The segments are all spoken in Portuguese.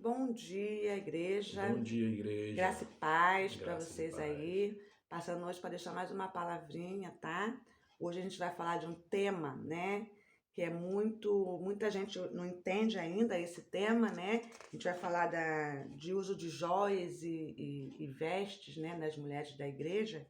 Bom dia, igreja. Bom dia, igreja. Graça e paz para Graça e vocês paz. aí. Passando hoje para deixar mais uma palavrinha, tá? Hoje a gente vai falar de um tema, né? Que é muita gente não entende ainda esse tema, né? A gente vai falar de uso de joias e vestes, né? Das mulheres da igreja.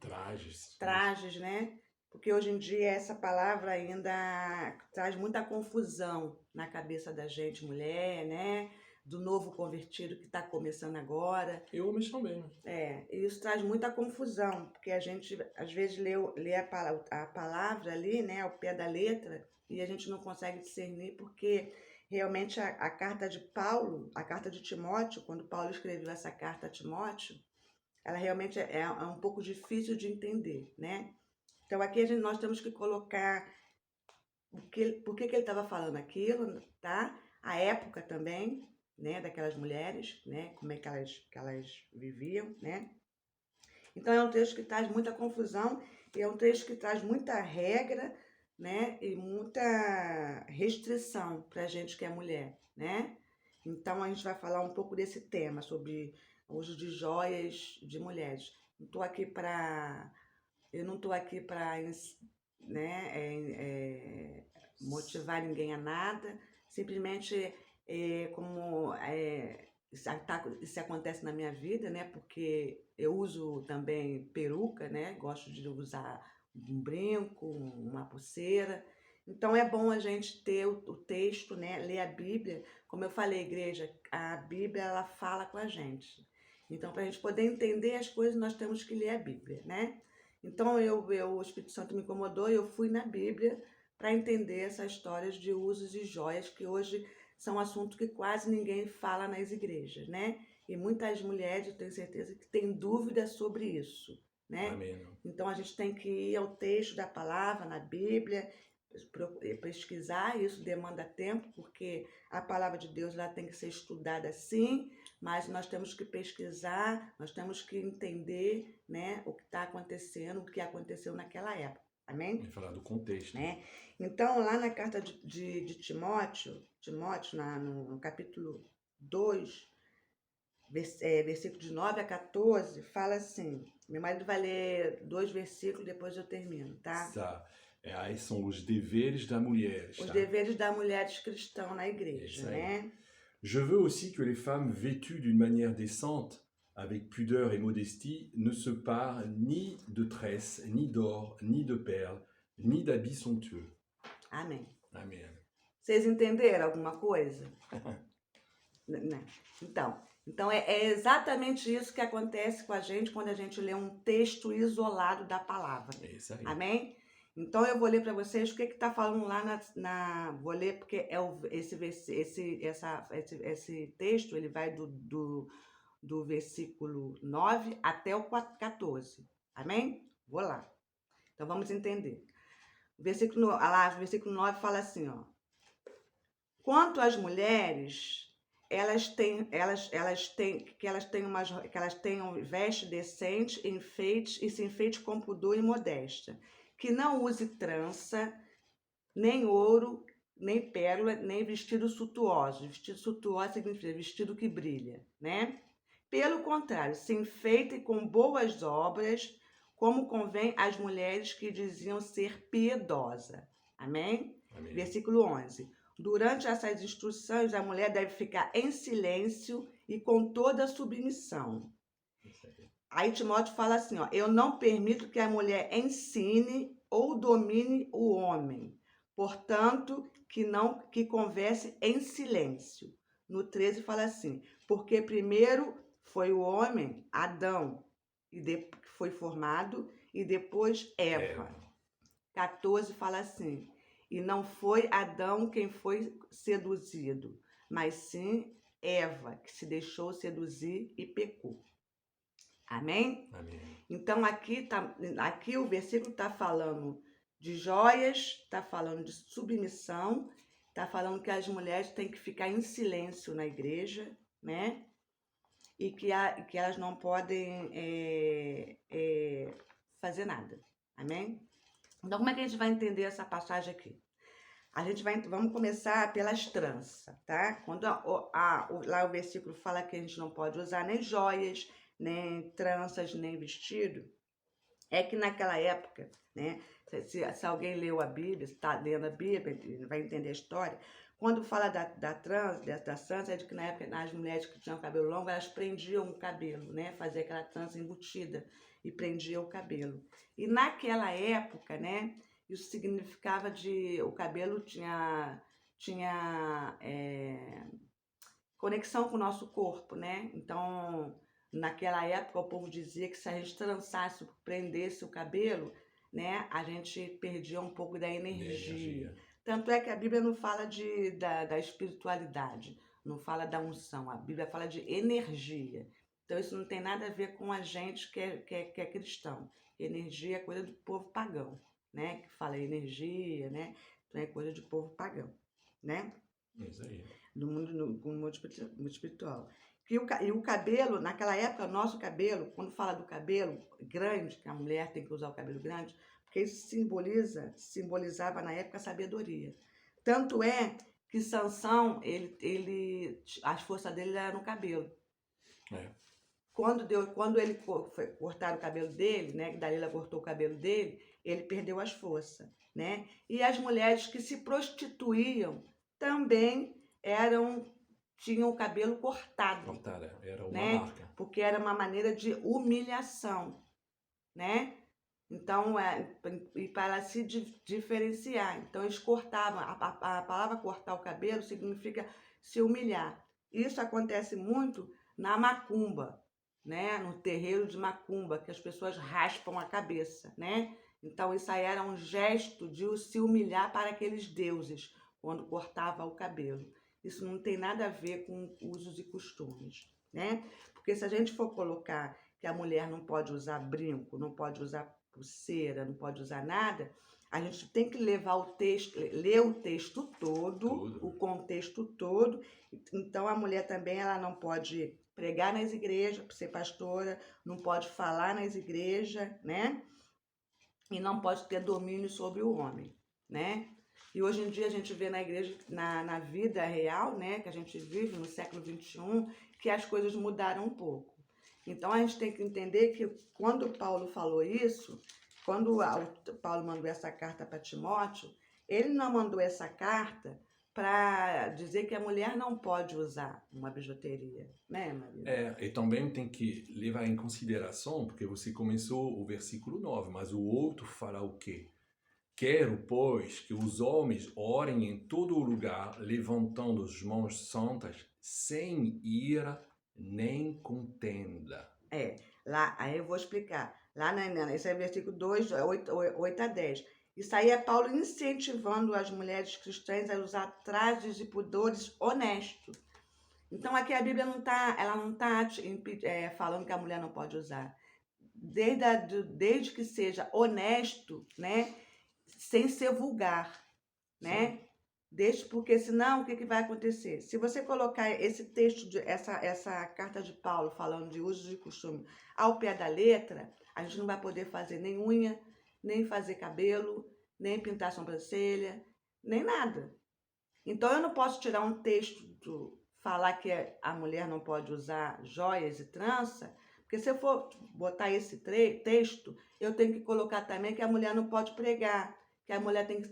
Trajes, né? Porque hoje em dia essa palavra ainda traz muita confusão na cabeça da gente, mulher, né? Do novo convertido que está começando agora. E homens também, né? E isso traz muita confusão, porque a gente às vezes lê a palavra ali, né, ao pé da letra, e a gente não consegue discernir, porque realmente a carta de Paulo, a carta de Timóteo, quando Paulo escreveu essa carta a Timóteo, ela realmente é um pouco difícil de entender, né? Então aqui nós temos que colocar por que ele estava falando aquilo, tá? A época também, né, daquelas mulheres, né, como é que elas viviam, né? Então é um texto que traz muita confusão e é um texto que traz muita regra, né, e muita restrição para a gente que é mulher, né? Então a gente vai falar um pouco desse tema sobre o uso de joias de mulheres. Eu não estou aqui para, né, motivar ninguém a nada, simplesmente como isso acontece na minha vida, né? Porque eu uso também peruca, né? Gosto de usar um brinco, uma pulseira. Então é bom a gente ter o texto, né? Ler a Bíblia. Como eu falei, igreja, a Bíblia ela fala com a gente. Então, para a gente poder entender as coisas, nós temos que ler a Bíblia, né? Então o Espírito Santo me incomodou e eu fui na Bíblia para entender essas histórias de usos e joias que hoje são um assunto que quase ninguém fala nas igrejas, né? E muitas mulheres, eu tenho certeza, que têm dúvidas sobre isso, né? Amém. Então a gente tem que ir ao texto da palavra, na Bíblia, pesquisar, isso demanda tempo, porque a palavra de Deus lá tem que ser estudada sim, mas nós temos que pesquisar, nós temos que entender, né, o que está acontecendo, o que aconteceu naquela época. Amém? E falar do contexto. Né? Então, lá na carta de Timóteo, no capítulo 2, versículo de 9 a 14, fala assim. Meu marido vai ler 2 versículos, depois eu termino, tá? Tá. Aí são os deveres da mulher. Os deveres da mulher cristã na igreja, né? Je veux aussi que les femmes vêtues d'une manière décente, avec pudeur et modestie, ne se parent ni de tresses, ni d'or, ni de perles, ni d'habits somptueux. Amém. Amém. Vocês entenderam alguma coisa? Né? Então é exatamente isso que acontece com a gente quando a gente lê um texto isolado da palavra. É isso aí. Amém? Então eu vou ler para vocês o que está falando lá vou ler porque esse texto ele vai do versículo 9 até o 14. Amém? Vou lá. Então vamos entender. O versículo 9 fala assim, ó. Quanto às mulheres, elas tenham veste decente, enfeite e se enfeite com pudor e modéstia, que não use trança, nem ouro, nem pérola, nem vestido suntuoso. Vestido suntuoso significa vestido que brilha, né? Pelo contrário, se enfeitem com boas obras, como convém às mulheres que diziam ser piedosa. Amém? Amém. Versículo 11. Durante essas instruções, a mulher deve ficar em silêncio e com toda submissão. Aí Timóteo fala assim, ó, eu não permito que a mulher ensine ou domine o homem, portanto, que converse em silêncio. No 13 fala assim, porque primeiro foi o homem, Adão, que foi formado, e depois Eva. 14 fala assim, e não foi Adão quem foi seduzido, mas sim Eva, que se deixou seduzir e pecou. Amém? Amém. Então aqui o versículo está falando de joias, está falando de submissão, está falando que as mulheres têm que ficar em silêncio na igreja, né? E que elas não podem fazer nada. Amém? Então como é que a gente vai entender essa passagem aqui? Vamos começar pelas tranças, tá? Quando lá o versículo fala que a gente não pode usar nem joias, nem tranças, nem vestido, é que naquela época, né? Se alguém leu a Bíblia, está lendo a Bíblia, ele vai entender a história. Quando fala da trança, é de que na época as mulheres que tinham cabelo longo, elas prendiam o cabelo, né? Fazia aquela trança embutida e prendia o cabelo. E naquela época, né? Isso significava o cabelo tinha conexão com o nosso corpo, né? Então, naquela época, o povo dizia que se a gente trançasse, prendesse o cabelo, né, a gente perdia um pouco da energia. Energia. Tanto é que a Bíblia não fala da espiritualidade, não fala da unção, a Bíblia fala de energia. Então, isso não tem nada a ver com a gente que é cristão. Energia é coisa do povo pagão, né? Que fala energia, né? Então, é coisa de povo pagão, né? Isso aí. No mundo espiritual. E o cabelo, naquela época, o nosso cabelo, quando fala do cabelo grande, que a mulher tem que usar o cabelo grande, porque isso simbolizava na época a sabedoria. Tanto é que Sansão, as forças dele eram no cabelo. É. Quando ele cortaram o cabelo dele, né, que Dalila cortou o cabelo dele, ele perdeu as forças, né? E as mulheres que se prostituíam também tinham o cabelo cortado, Cortada, era uma né? marca. Porque era uma maneira de humilhação, né? Então, e para se diferenciar. Então, eles cortavam. A palavra cortar o cabelo significa se humilhar. Isso acontece muito na macumba, né? No terreiro de macumba, que as pessoas raspam a cabeça, né? Então, isso aí era um gesto de se humilhar para aqueles deuses, quando cortava o cabelo. Isso não tem nada a ver com usos e costumes, né? Porque se a gente for colocar que a mulher não pode usar brinco, não pode usar pulseira, não pode usar nada, a gente tem que ler o texto todo, o contexto todo. Então a mulher também ela não pode pregar nas igrejas, ser pastora, não pode falar nas igrejas, né? E não pode ter domínio sobre o homem, né? E hoje em dia a gente vê na igreja, na vida real, né, que a gente vive no século XXI, que as coisas mudaram um pouco. Então a gente tem que entender que quando Paulo falou isso, quando Paulo mandou essa carta para Timóteo, ele não mandou essa carta para dizer que a mulher não pode usar uma bijuteria, né, Maria? E também tem que levar em consideração, porque você começou o versículo 9, mas o outro fala o quê? Quero, pois, que os homens orem em todo o lugar, levantando as mãos santas, sem ira nem contenda. Lá, aí eu vou explicar. Esse é versículo 2, 8 a 10. Isso aí é Paulo incentivando as mulheres cristãs a usar trajes e pudores honestos. Então aqui a Bíblia ela não está falando que a mulher não pode usar. Desde que seja honesto, né? Sem ser vulgar, né? Porque senão o que vai acontecer? Se você colocar esse texto, essa carta de Paulo falando de usos e costume ao pé da letra, a gente não vai poder fazer nem unha, nem fazer cabelo, nem pintar sobrancelha, nem nada. Então eu não posso tirar um texto falar que a mulher não pode usar joias e trança, porque se eu for botar esse texto, eu tenho que colocar também que a mulher não pode pregar, que a mulher tem que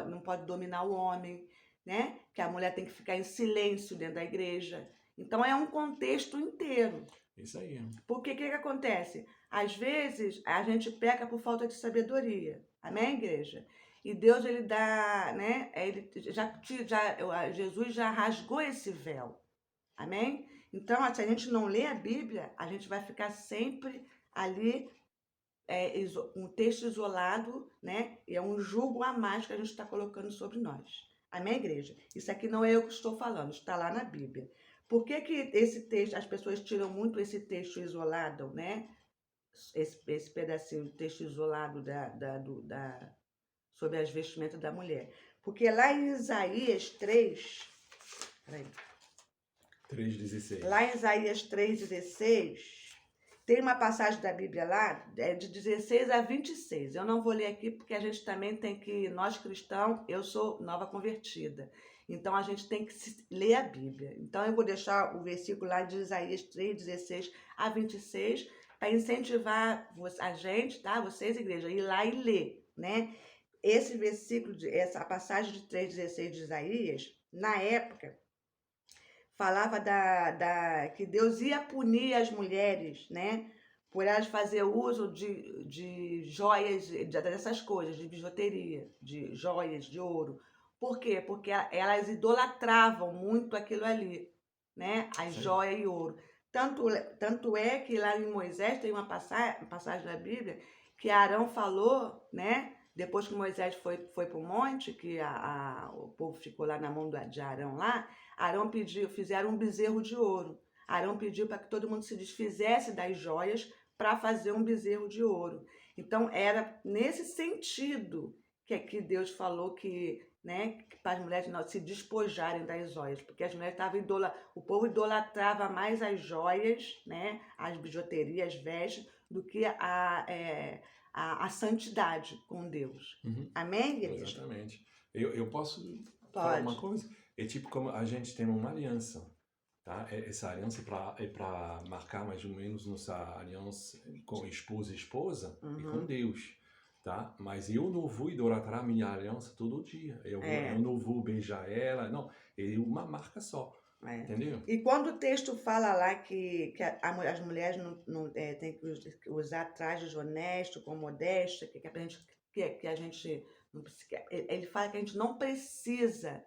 não pode dominar o homem, né? Que a mulher tem que ficar em silêncio dentro da igreja. Então é um contexto inteiro. Isso aí. Porque o que acontece? Às vezes a gente peca por falta de sabedoria. Amém, igreja? E Deus ele dá, né? Jesus já rasgou esse véu. Amém? Então, se a gente não lê a Bíblia, a gente vai ficar sempre ali um texto isolado, né? E é um jugo a mais que a gente está colocando sobre nós. Amém, igreja? Isso aqui não é eu que estou falando, está lá na Bíblia. Por que esse texto, as pessoas tiram muito esse texto isolado, né? Esse pedacinho, texto isolado sobre as vestimentas da mulher? Porque lá em Isaías 3, peraí. 3,16. Lá em Isaías 3,16, Tem uma passagem da Bíblia lá, de 16 a 26. Eu não vou ler aqui porque a gente também tem que, nós cristãos, eu sou nova convertida. Então a gente tem que ler a Bíblia. Então eu vou deixar o versículo lá de Isaías 3, 16 a 26, para incentivar a gente, tá? Vocês, igreja, ir lá e ler, né? Esse versículo, essa passagem de 3,16 de Isaías, na época, falava que Deus ia punir as mulheres, né? Por elas fazer uso de joias, dessas coisas, de bijuteria, de joias, de ouro. Por quê? Porque elas idolatravam muito aquilo ali, né? As Sim. joias e ouro. Tanto é que lá em Moisés tem uma passagem da Bíblia que Arão falou, né? Depois que Moisés foi para o monte, que o povo ficou lá na mão de Arão lá, Arão pediu, fizeram um bezerro de ouro. Arão pediu para que todo mundo se desfizesse das joias para fazer um bezerro de ouro. Então era nesse sentido que Deus falou que, né, para as mulheres não se despojarem das joias, porque as mulheres estavam o povo idolatrava mais as joias, né, as bijuterias, as vestes, do que a santidade com Deus. Uhum. Amém, igreja? Exatamente. Eu posso falar uma Pode. coisa? É tipo como a gente tem uma aliança, tá? Essa aliança é para marcar mais ou menos nossa aliança com esposa e esposa e com Uhum. Deus, tá? Mas eu não vou idolatrar minha aliança todo dia. Eu não vou beijar ela, não. É uma marca só, entendeu? E quando o texto fala lá que as mulheres não têm que usar trajes honestos, com modéstia, que a gente não precisa, ele fala que a gente não precisa,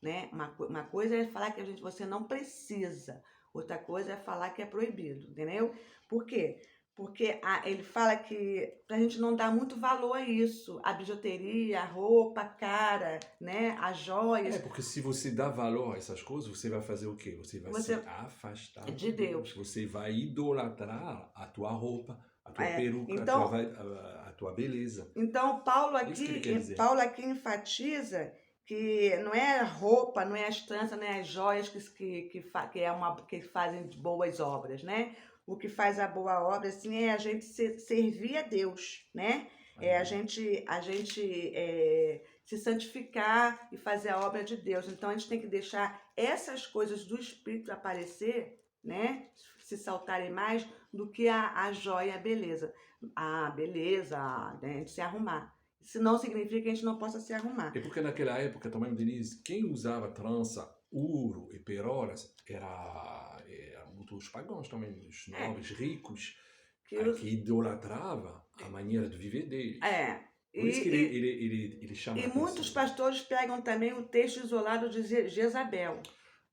né? Uma coisa é falar que você não precisa, outra coisa é falar que é proibido, entendeu? Por quê? Porque ele fala que pra gente não dar muito valor a isso, a bijuteria, a roupa cara, né? As joias, Porque se você dá valor a essas coisas, você vai fazer o quê? Você vai se você afastar de de Deus. Deus. Você vai idolatrar a tua roupa, a tua peruca, Então, a tua beleza. Então, Isso que ele quer dizer. Paulo aqui enfatiza que não é a roupa, não é as tranças, não é as joias que fazem boas obras, né? O que faz a boa obra, assim, é a gente servir a Deus, né? É a gente se santificar e fazer a obra de Deus. Então, a gente tem que deixar essas coisas do Espírito aparecer, né? Se saltarem mais do que a joia, a beleza. A beleza, né, de se arrumar. Isso não significa que a gente não possa se arrumar. É porque naquela época também, Denise, quem usava trança, ouro e perolas era muito os pagãos também, os nobres, ricos, Que os, que idolatrava a maneira de viver deles. Por isso que ele chama a e muitos atenção. pastores pegam também o texto isolado de Jezabel,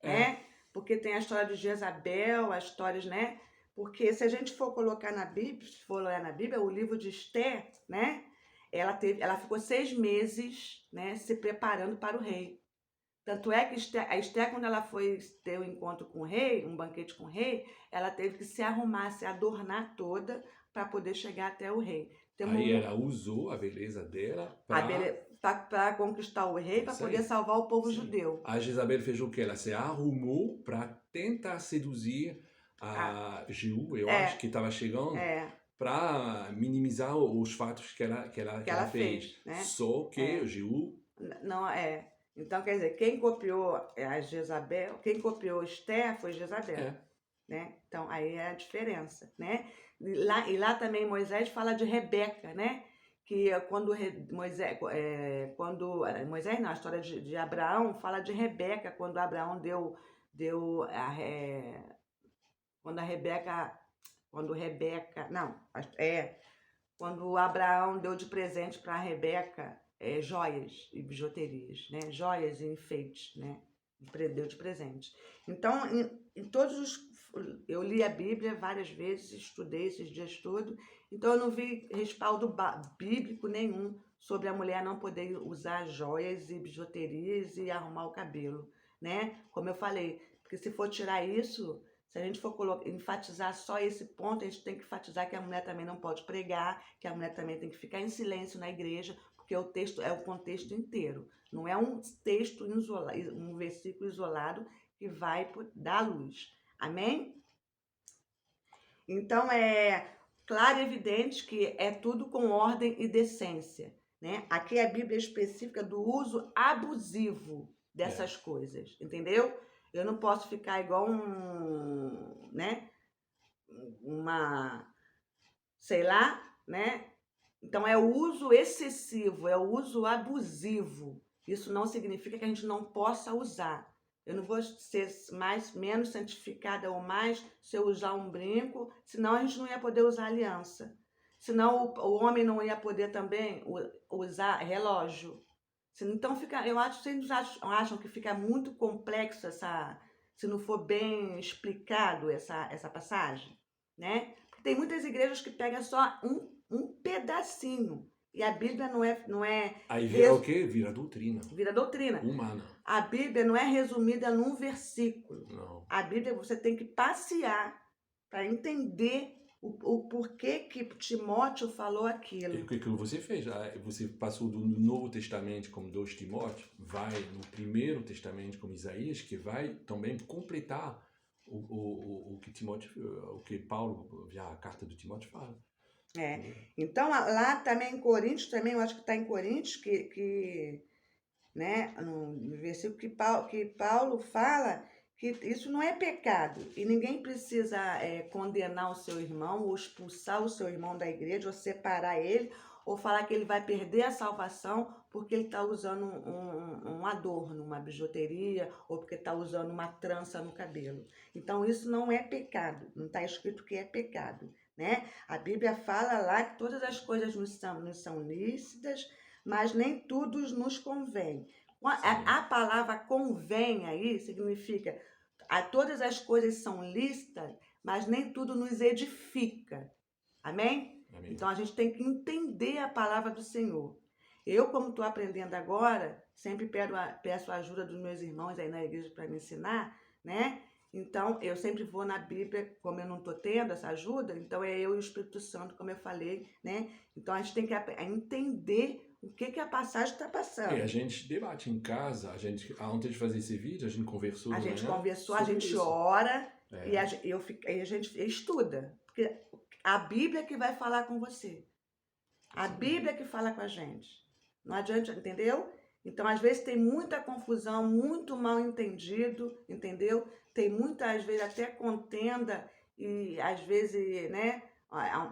né? Porque tem a história de Jezabel, as histórias, né? Porque se a gente for colocar na Bíblia, se for olhar na Bíblia, o livro de Esther, né? Ela ficou 6 meses, né, se preparando para o rei. Tanto é que a Esther, quando ela foi ter um encontro com o rei, um banquete com o rei, ela teve que se arrumar, se adornar toda para poder chegar até o rei. Aí ela usou a beleza dela Para conquistar o rei, para poder salvar o povo judeu. A Jezabel fez o que? Ela se arrumou para tentar seduzir a Jeú, eu acho, que estava chegando, para minimizar os fatos que ela fez. Né? Só que Jeú... Não, Então, quer dizer, quem copiou a Jezabel, quem copiou Esther foi Jezabel. Né? Então, aí é a diferença, né? E lá também Moisés fala de Rebeca, né? Que quando Moisés não, a história de Abraão fala de Rebeca, quando Abraão quando Abraão deu de presente para Rebeca joias e bijuterias, né? Joias e enfeites, né? Deu de presente. Então, em todos os... Eu li a Bíblia várias vezes, estudei esses dias tudo, então eu não vi respaldo bíblico nenhum sobre a mulher não poder usar joias e bijuterias e arrumar o cabelo, né? Como eu falei, porque se for tirar isso, se a gente for enfatizar só esse ponto, a gente tem que enfatizar que a mulher também não pode pregar, que a mulher também tem que ficar em silêncio na igreja, porque o texto é o contexto inteiro. Não é um texto isolado, um versículo isolado que vai dar luz. Amém? Então é claro e evidente que é tudo com ordem e decência, né? Aqui a Bíblia é específica do uso abusivo É, dessas coisas, entendeu? Eu não posso ficar igual né? Uma, sei lá, né? Então é o uso excessivo, é o uso abusivo. Isso não significa que a gente não possa usar. Eu não vou ser mais menos santificada ou mais se eu usar um brinco, senão a gente não ia poder usar aliança. Senão o homem não ia poder também usar relógio. Então fica, eu acho, vocês acham que fica muito complexo se não for bem explicado essa passagem, né? Porque tem muitas igrejas que pegam só um pedacinho. E a Bíblia não é aí vira o quê? Vira doutrina vira doutrina. humana. A Bíblia não é resumida num versículo. Não. A Bíblia você tem que passear para entender o porquê que Timóteo falou E o aquilo. que você fez? Você passou do Novo Testamento como 2 Timóteo, vai no Primeiro Testamento como Isaías, que vai também completar o que Timóteo, o que Paulo, a carta do Timóteo fala. É. Entendeu? Então, lá também em Coríntios, também, eu acho que está em Coríntios, né, no versículo que Paulo fala que isso não é pecado e ninguém precisa condenar o seu irmão ou expulsar o seu irmão da igreja ou separar ele ou falar que ele vai perder a salvação porque ele está usando um adorno, uma bijuteria ou porque está usando uma trança no cabelo. Então isso não é pecado, não está escrito que é pecado, né? A Bíblia fala lá que todas as coisas nos são lícitas, mas nem tudo nos convém. Sim, A palavra convém aí significa todas as coisas são lícitas, mas nem tudo nos edifica. Amém? amém. Então a gente tem que entender a palavra do Senhor. Eu, como estou aprendendo agora, sempre peço a ajuda dos meus irmãos aí na igreja para me ensinar, né? Então, eu sempre vou na Bíblia, como eu não estou tendo essa ajuda, então é eu e o Espírito Santo, como eu falei, né? Então, a gente tem que entender o que a passagem está E a passando. gente debate em casa, antes de fazer esse vídeo, a gente conversou A de gente manhã conversou, a sobre gente isso. ora e É, a gente estuda. Porque a Bíblia que vai falar com você. A isso aí. Bíblia que fala com a gente. Não adianta, entendeu? Então, às vezes, tem muita confusão, muito mal entendido, entendeu? Tem muitas vezes até contenda e, às vezes, né,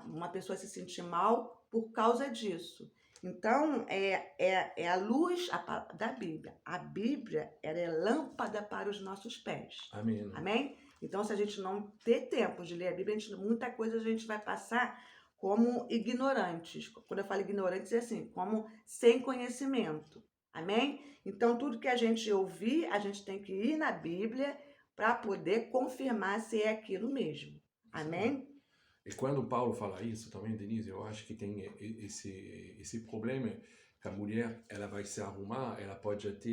uma pessoa se sentir mal por causa disso. Então, é a luz da Bíblia. A Bíblia, ela é lâmpada para os nossos pés. Amém. Amém? Então, se a gente não ter tempo de ler a Bíblia, muita coisa a gente vai passar como ignorantes. Quando eu falo ignorantes, é assim, como sem conhecimento. Amém? Então, tudo que a gente ouvir, a gente tem que ir na Bíblia para poder confirmar se é aquilo mesmo. Isso aí. Amém? E quando Paulo fala isso também, Denise, eu acho que tem esse problema que a mulher, ela vai se arrumar, ela pode até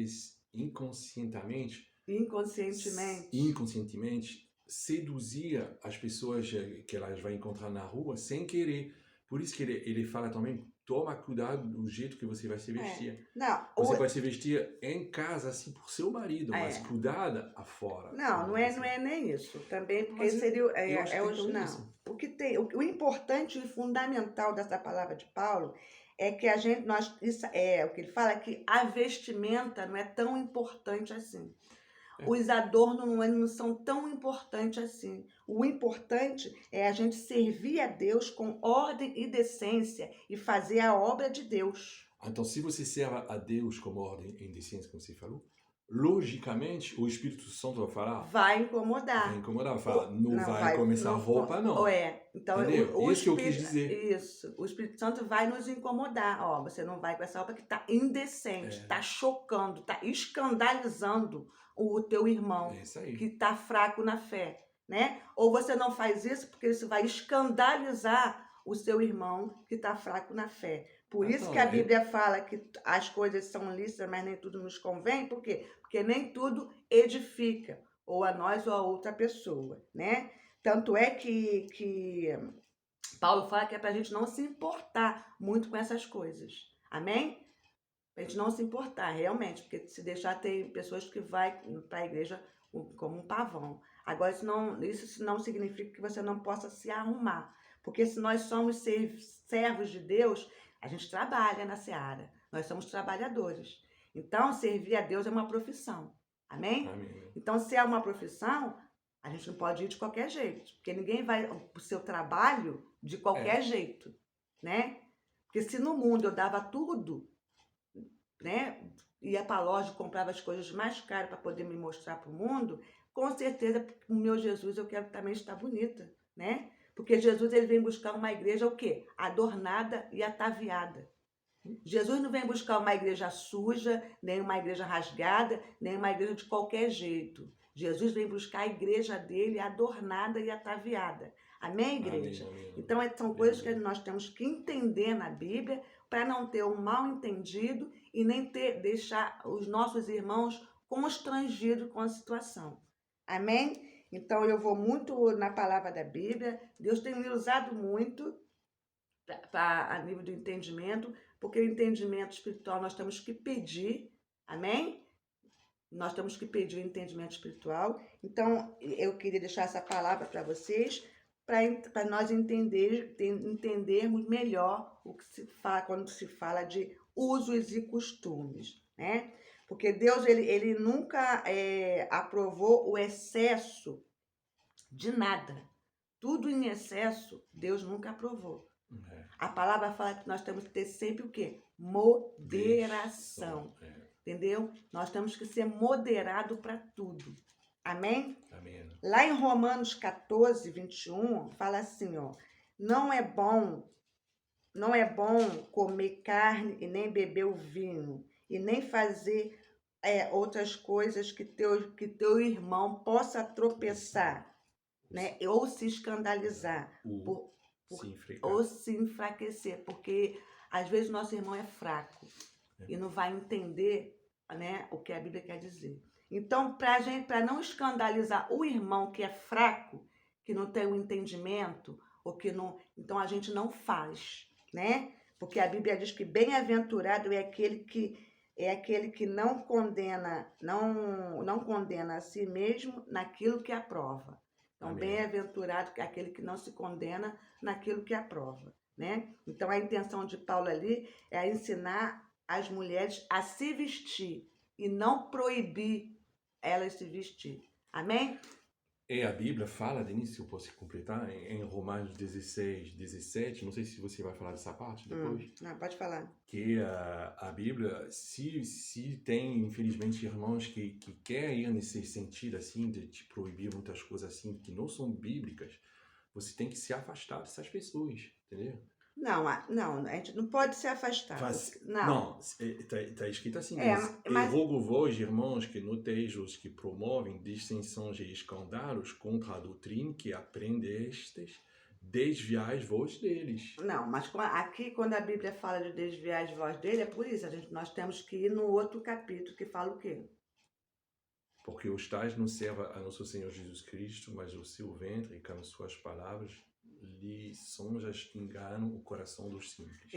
inconscientemente, Inconscientemente. inconscientemente seduzir as pessoas que elas vão encontrar na rua sem querer. Por isso que ele fala também, toma cuidado do jeito que você vai se É. vestir. Não, Você pode se vestir em casa, assim, por seu marido, mas é. cuidada afora. Não, não Quando é, você... não é nem isso. Também porque Mas seria. eu acho que tem também Não. isso. O que tem, o importante e fundamental dessa palavra de Paulo é que a gente, isso é o que ele fala, que a vestimenta não é tão importante assim. É. Os adornos não são tão importantes assim. O importante é a gente servir a Deus com ordem e decência e fazer a obra de Deus. Então, se você serve a Deus como ordem em decência, como você falou, logicamente o Espírito Santo vai falar, Vai vai incomodar. incomodar, vai falar, não Não vai vai, começar não, roupa, não. então Entendeu? o Isso que eu quis Espírito, dizer. isso, o Espírito Santo vai nos incomodar. Ó, você não vai com essa roupa que está indecente, É, está chocando, está escandalizando o teu irmão é isso que aí. está fraco na fé, né? Ou você não faz isso porque isso vai escandalizar o seu irmão que está fraco na fé. Por isso que Então, a Bíblia fala que as coisas são lícitas, mas nem tudo nos convém. Por quê? Porque nem tudo edifica, ou a nós ou a outra pessoa, né? Tanto é que Paulo fala que é para a gente não se importar muito com essas coisas. Amém? Para a gente não se importar, realmente, porque se deixar, tem pessoas que vai para a igreja como um pavão. Agora, isso não significa que você não possa se arrumar. Porque se nós somos servos de Deus, a gente trabalha na seara. Nós somos trabalhadores. Então, servir a Deus é uma profissão. Amém? Amém. Então, se é uma profissão, a gente não pode ir de qualquer jeito. Porque ninguém vai para o seu trabalho de qualquer jeito, né? Porque se no mundo eu dava tudo, né? Ia para a loja e comprava as coisas mais caras para poder me mostrar para o mundo, com certeza, o meu Jesus, eu quero também estar bonita, né? Porque Jesus, ele vem buscar uma igreja o quê? Adornada e ataviada. Jesus não vem buscar uma igreja suja, nem uma igreja rasgada, nem uma igreja de qualquer jeito. Jesus vem buscar a igreja dele adornada e ataviada. Amém, igreja? Amém. Então, são coisas que nós temos que entender na Bíblia para não ter um mal entendido e nem deixar os nossos irmãos constrangidos com a situação. Amém? Então, eu vou muito na palavra da Bíblia. Deus tem me usado muito a nível do entendimento, porque o entendimento espiritual nós temos que pedir, amém? Nós temos que pedir o entendimento espiritual. Então, eu queria deixar essa palavra para vocês, para nós entendermos melhor o que se fala quando se fala de usos e costumes, né? Porque Deus, ele nunca aprovou o excesso de nada. Tudo em excesso, Deus nunca aprovou. A palavra fala que nós temos que ter sempre o quê? Moderação. Entendeu? Nós temos que ser moderado para tudo. Amém? Amém. Lá em Romanos 14, 21, fala assim, ó. Não é bom comer carne e nem beber o vinho, e nem fazer outras coisas que teu irmão possa tropeçar, né? Ou se escandalizar. Ou se enfraquecer, porque às vezes o nosso irmão é fraco e não vai entender, né, o que a Bíblia quer dizer. Então, para não escandalizar o irmão que é fraco, que não tem o entendimento, ou que não, então a gente não faz, né? Porque a Bíblia diz que bem-aventurado é aquele que não condena, não condena a si mesmo naquilo que aprova. Então, bem-aventurado é aquele que não se condena naquilo que aprova, né? Então, a intenção de Paulo ali é ensinar as mulheres a se vestir e não proibir elas se vestir. Amém? E a Bíblia fala, Denise, se eu posso completar, em Romanos 16, 17, não sei se você vai falar dessa parte depois. Não, pode falar. Que a Bíblia, se tem, infelizmente, irmãos que querem ir nesse sentido, assim, de te proibir muitas coisas assim, que não são bíblicas, você tem que se afastar dessas pessoas, entendeu? Não, a gente não pode se afastar. Não, está escrito assim, mas... rogo-vos, irmãos, que noteis os que promovem dissensões e escândalos contra a doutrina que aprendestes, desviais-vos deles. Não, mas aqui quando a Bíblia fala de desviais-vos dele, é por isso, nós temos que ir no outro capítulo que fala o quê? Porque os tais não servem a nosso Senhor Jesus Cristo, mas o seu ventre, com as suas palavras, lisonjas que enganam o coração dos simples.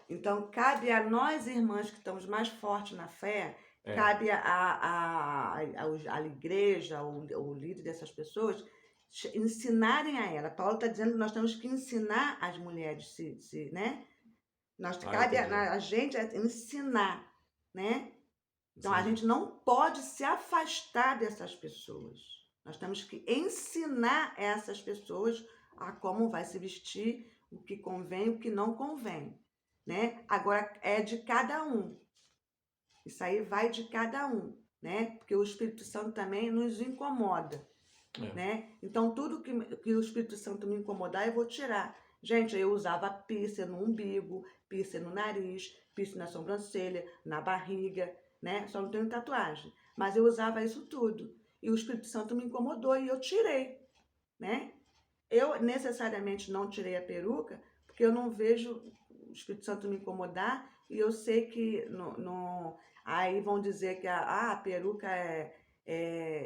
Então cabe a nós, irmãs, que estamos mais fortes na fé, cabe à igreja, o líder dessas pessoas, ensinarem a ela. Paulo está dizendo que nós temos que ensinar as mulheres, né? Cabe a gente ensinar, né? Então, a gente não pode se afastar dessas pessoas. Nós temos que ensinar essas pessoas a como vai se vestir, o que convém, o que não convém, né? Agora, é de cada um. Isso aí vai de cada um, né? Porque o Espírito Santo também nos incomoda, né? Então, tudo que o Espírito Santo me incomodar, eu vou tirar. Gente, eu usava piercing no umbigo, piercing no nariz, piercing na sobrancelha, na barriga, né? Só não tenho tatuagem. Mas eu usava isso tudo. E o Espírito Santo me incomodou e eu tirei, né? Eu necessariamente não tirei a peruca, porque eu não vejo o Espírito Santo me incomodar e eu sei que aí vão dizer que a peruca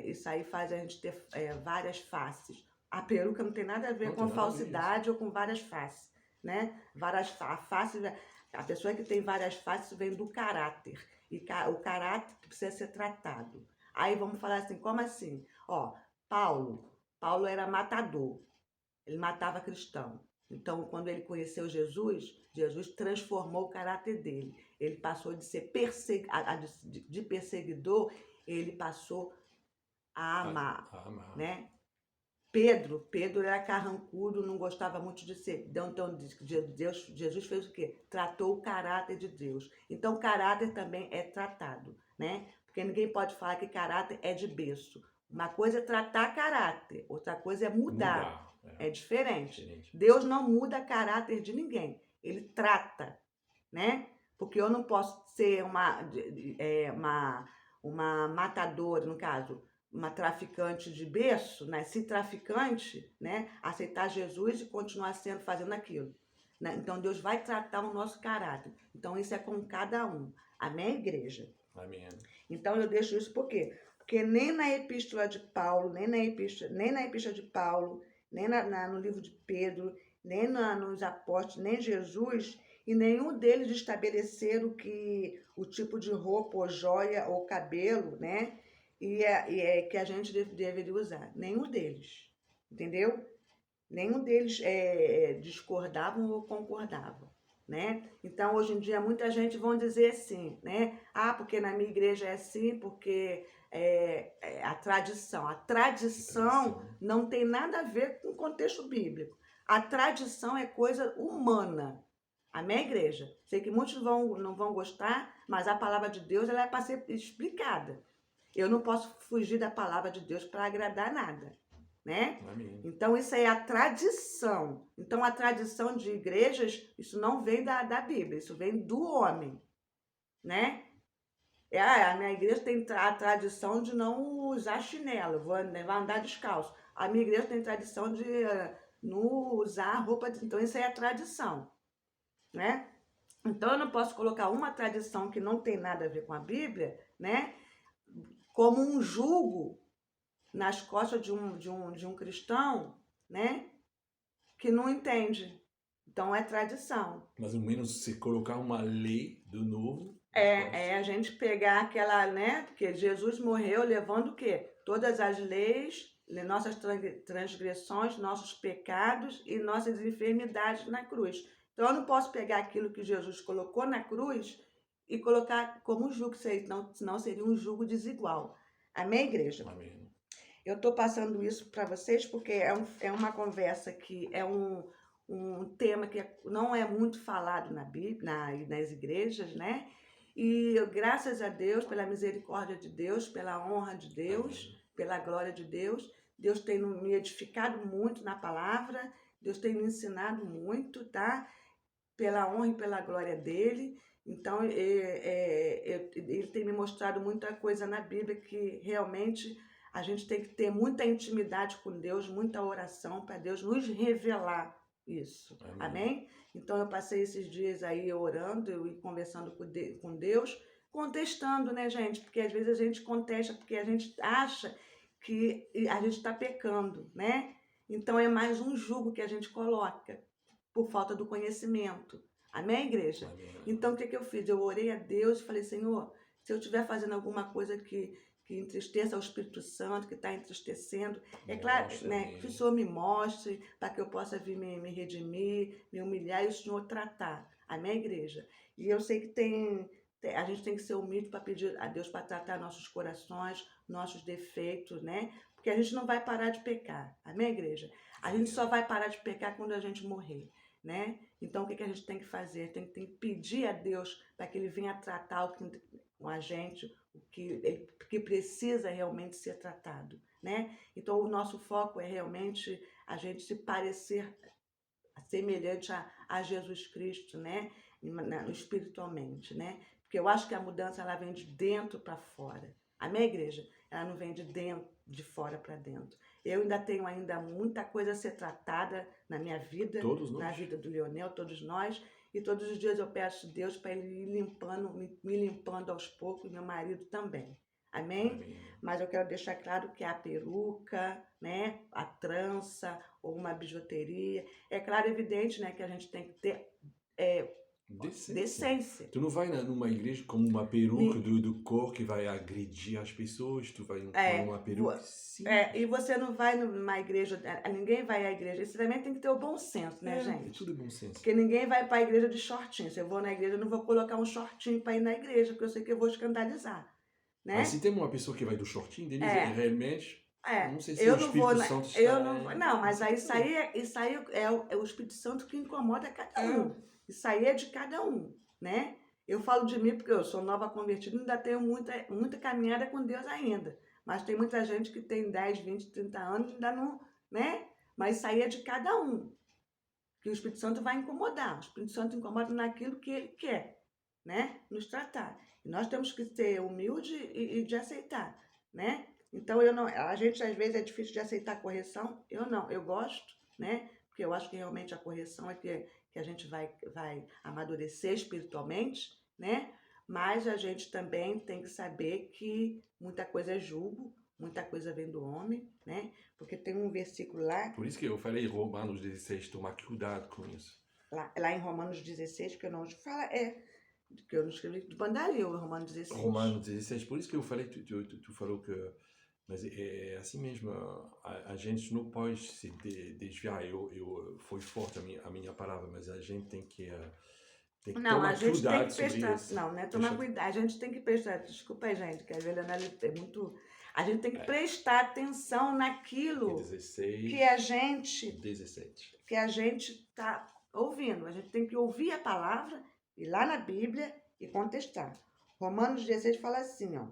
isso aí faz a gente ter várias faces. A peruca não tem nada a ver com falsidade ou com várias faces, né? Faces, a pessoa que tem várias faces vem do caráter. E o caráter precisa ser tratado. Aí vamos falar assim, como assim? Ó, Paulo era matador, ele matava cristão. Então, quando ele conheceu Jesus, Jesus transformou o caráter dele. Ele passou de ser de perseguidor, ele passou a amar, Amar. né? Pedro era carrancudo, não gostava muito de ser. Então, Jesus fez o quê? Tratou o caráter de Deus. Então, o caráter também é tratado, né? Porque ninguém pode falar que caráter é de berço. Uma coisa é tratar caráter, outra coisa é mudar. Mudar. É diferente. Diferente. Deus não muda caráter de ninguém. Ele trata, né? Porque eu não posso ser uma matadora, no caso, uma traficante de berço, nasci traficante, né? Aceitar Jesus e continuar fazendo aquilo, né? Então Deus vai tratar o nosso caráter. Então isso é com cada um. Amém, igreja? Amém. Então eu deixo isso por quê? Porque nem na epístola de Paulo, nem na epístola de Paulo, nem no livro de Pedro, nem nos apóstolos, nem Jesus, e nenhum deles estabeleceram o tipo de roupa, ou joia, ou cabelo, né? Que a gente deveria usar. Nenhum deles, entendeu? Nenhum deles discordavam ou concordavam, né? Então, hoje em dia, muita gente vão dizer assim, né? Ah, porque na minha igreja é assim, porque é a tradição. A tradição não tem nada a ver com o contexto bíblico. A tradição é coisa humana. Amém, igreja? Sei que muitos não vão gostar, mas a palavra de Deus ela é para ser explicada. Eu não posso fugir da palavra de Deus para agradar nada, né? Amém. Então, isso aí é a tradição. Então, a tradição de igrejas, isso não vem da Bíblia, isso vem do homem, né? A minha igreja tem a tradição de não usar chinelo, vou andar descalço. A minha igreja tem tradição de não usar roupa. Então, isso aí é tradição, né? Então, eu não posso colocar uma tradição que não tem nada a ver com a Bíblia, né? Como um jugo nas costas de um cristão, né? Que não entende. Então é tradição. Mais ou menos se colocar uma lei do novo. É a gente pegar aquela, né? Porque Jesus morreu levando o quê? Todas as leis, nossas transgressões, nossos pecados e nossas enfermidades na cruz. Então eu não posso pegar aquilo que Jesus colocou na cruz e colocar como jugo, senão seria um jugo desigual. Amém, igreja? Amém. Eu estou passando isso para vocês porque é uma conversa que é um tema que não é muito falado na Bíblia, nas igrejas, né? E graças a Deus, pela misericórdia de Deus, pela honra de Deus, Amém. pela glória de Deus, Deus tem me edificado muito na palavra, Deus tem me ensinado muito, tá? Pela honra e pela glória dele. Então, ele tem me mostrado muita coisa na Bíblia que realmente a gente tem que ter muita intimidade com Deus, muita oração para Deus nos revelar isso. Amém. Amém? Então, eu passei esses dias aí orando e conversando com Deus, contestando, né, gente? Porque às vezes a gente contesta porque a gente acha que a gente está pecando, né? Então, é mais um jugo que a gente coloca por falta do conhecimento. Amém, igreja? Amém. Então, o que eu fiz? Eu orei a Deus e falei, Senhor, se eu estiver fazendo alguma coisa que entristeça o Espírito Santo, que está entristecendo, é claro, né, que o Senhor me mostre, para que eu possa vir me redimir, me humilhar e o Senhor tratar. Amém, igreja? E eu sei que a gente tem que ser humilde para pedir a Deus para tratar nossos corações, nossos defeitos, né? Porque a gente não vai parar de pecar. Amém, igreja? A gente só vai parar de pecar quando a gente morrer, né? Então, o que a gente tem que fazer? Tem que pedir a Deus para que Ele venha tratar com a gente, o que precisa realmente ser tratado, né? Então, o nosso foco é realmente a gente se parecer semelhante a Jesus Cristo, né? Espiritualmente, né? Porque eu acho que a mudança ela vem de dentro para fora. Amém, igreja? Ela não vem de fora para dentro. Eu ainda tenho muita coisa a ser tratada na minha vida, na vida do Leonel, todos nós. E todos os dias eu peço a Deus para Ele ir limpando, me limpando aos poucos, e meu marido também. Amém? Amém. Mas eu quero deixar claro que a peruca, né, a trança ou uma bijuteria, é claro, evidente, né, que a gente tem que ter Decência. Decência. Tu não vai numa igreja com uma peruca do cor que vai agredir as pessoas, tu vai com uma peruca E você não vai numa igreja, ninguém vai à igreja. Isso também tem que ter o bom senso, né, É gente? tudo bom senso. Porque ninguém vai para a igreja de shortinho. Se eu vou na igreja, eu não vou colocar um shortinho para ir na igreja, porque eu sei que eu vou escandalizar, né? Mas se tem uma pessoa que vai do shortinho, Denise, realmente, não sei se eu o não Espírito vou, Santo está... eu não, não, mas isso aí é o Espírito Santo que incomoda cada um. Isso aí é de cada um, né? Eu falo de mim porque eu sou nova convertida, ainda tenho muita caminhada com Deus ainda. Mas tem muita gente que tem 10, 20, 30 anos e ainda não, né? Mas isso aí é de cada um. Que o Espírito Santo vai incomodar. O Espírito Santo incomoda naquilo que ele quer, né? Nos tratar. E nós temos que ser humilde e de aceitar, né? Então, a gente às vezes é difícil de aceitar a correção. Eu não, eu gosto, né? Porque eu acho que realmente a correção é que a gente vai amadurecer espiritualmente, né? Mas a gente também tem que saber que muita coisa é julgo, muita coisa vem do homem, né? Porque tem um versículo lá... Por isso que eu falei em Romanos 16, tomar cuidado com isso. Lá em Romanos 16, que eu não fala, que eu não escrevi de bandaria, o Romanos 16. Romanos 16, por isso que eu falei, tu falou que... Mas é assim mesmo, a gente não pode se desviar. Foi forte a minha palavra, mas a gente tem que tomar cuidado sobre isso. Não é tomar cuidado. A gente tem que prestar. Desculpa aí, gente, que a Juliana é muito... A gente tem que prestar atenção naquilo 16, que a gente... 17. Que a gente está ouvindo. A gente tem que ouvir a palavra, ir lá na Bíblia e contestar. Romanos 16 fala assim, ó.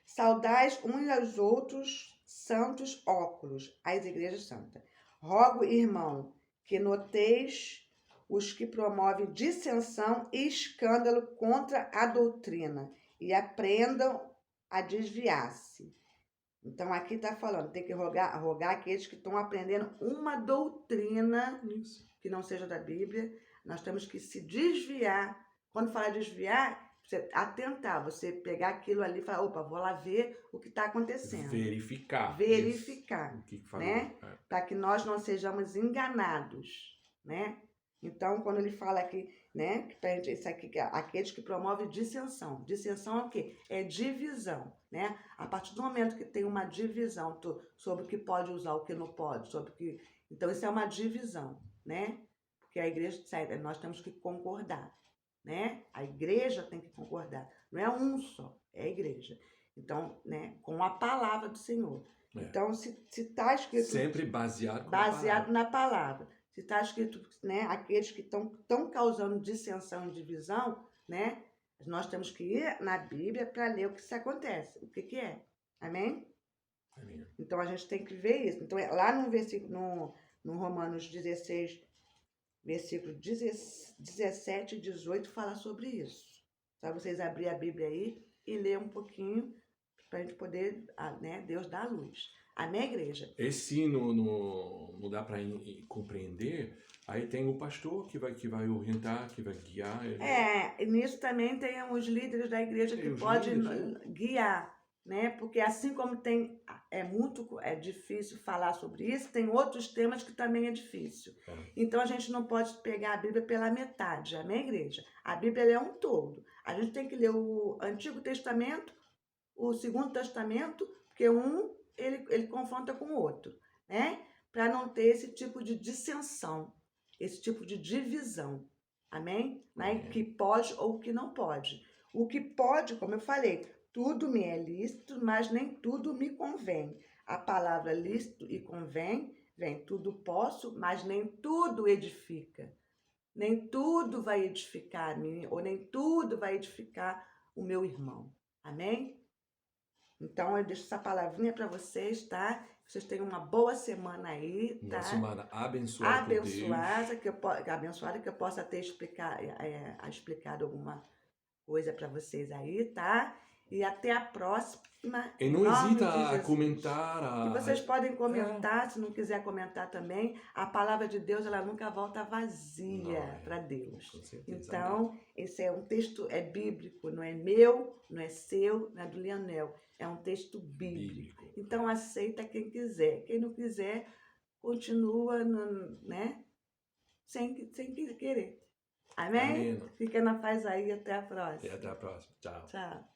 Saudais uns aos outros, santos óculos, às igrejas santas. Rogo, irmão, que noteis os que promovem dissensão e escândalo contra a doutrina e aprendam a desviar-se. Então, aqui está falando, tem que rogar aqueles que estão aprendendo uma doutrina que não seja da Bíblia. Nós temos que se desviar. Quando fala desviar, você atentar, você pegar aquilo ali e falar, opa, vou lá ver o que está acontecendo. Verificar. Verificar, o que falou, né? Para que nós não sejamos enganados, né? Então, quando ele fala aqui, né, que isso aqui, aqueles que promovem dissensão. Dissensão é o quê? É divisão, né? A partir do momento que tem uma divisão sobre o que pode usar, o que não pode, sobre o que... Então, isso é uma divisão, né? Porque a igreja, nós temos que concordar, né? A igreja tem que concordar. Não é um só, é a igreja. Então, né, com a palavra do Senhor. Então, se está escrito... Sempre baseado na palavra. Se está escrito, né, aqueles que estão causando dissensão e divisão, né, nós temos que ir na Bíblia para ler o que isso acontece, o que é. Amém? Amém? Então, a gente tem que ver isso. Então, lá no versículo, no Romanos 16, versículo 17 e 18, fala sobre isso. Só vocês abrir a Bíblia aí e ler um pouquinho para a gente poder, né, Deus dá a luz. Amém, igreja? Esse não dá para compreender, aí tem o pastor que vai orientar, que vai guiar. E nisso também tem os líderes da igreja que podem guiar, né? Porque assim como é difícil falar sobre isso, tem outros temas que também é difícil. Então a gente não pode pegar a Bíblia pela metade, amém, igreja? A Bíblia é um todo. A gente tem que ler o Antigo Testamento, o Segundo Testamento, porque ele confronta com o outro, né? Para não ter esse tipo de dissensão, esse tipo de divisão, amém? Né? Que pode ou que não pode. O que pode, como eu falei, tudo me é lícito, mas nem tudo me convém. A palavra lícito e convém, vem tudo posso, mas nem tudo edifica. Nem tudo vai edificar a mim, ou nem tudo vai edificar o meu irmão, amém? Então, eu deixo essa palavrinha para vocês, tá? Vocês tenham uma boa semana aí, tá? Uma semana abençoada por Deus. Abençoada, que eu possa ter explicado alguma coisa para vocês aí, tá? E até a próxima. E não hesita a comentar. E vocês podem comentar, se não quiser comentar também. A palavra de Deus, ela nunca volta vazia para Deus. Com certeza. Então, esse é um texto, é bíblico, não é meu, não é seu, não é do Leonel. É um texto bíblico. Então, aceita quem quiser. Quem não quiser, continua, né? Sem querer. Amém? Amém. Fica na paz aí, até a E próxima. até a próxima. Tchau. Tchau.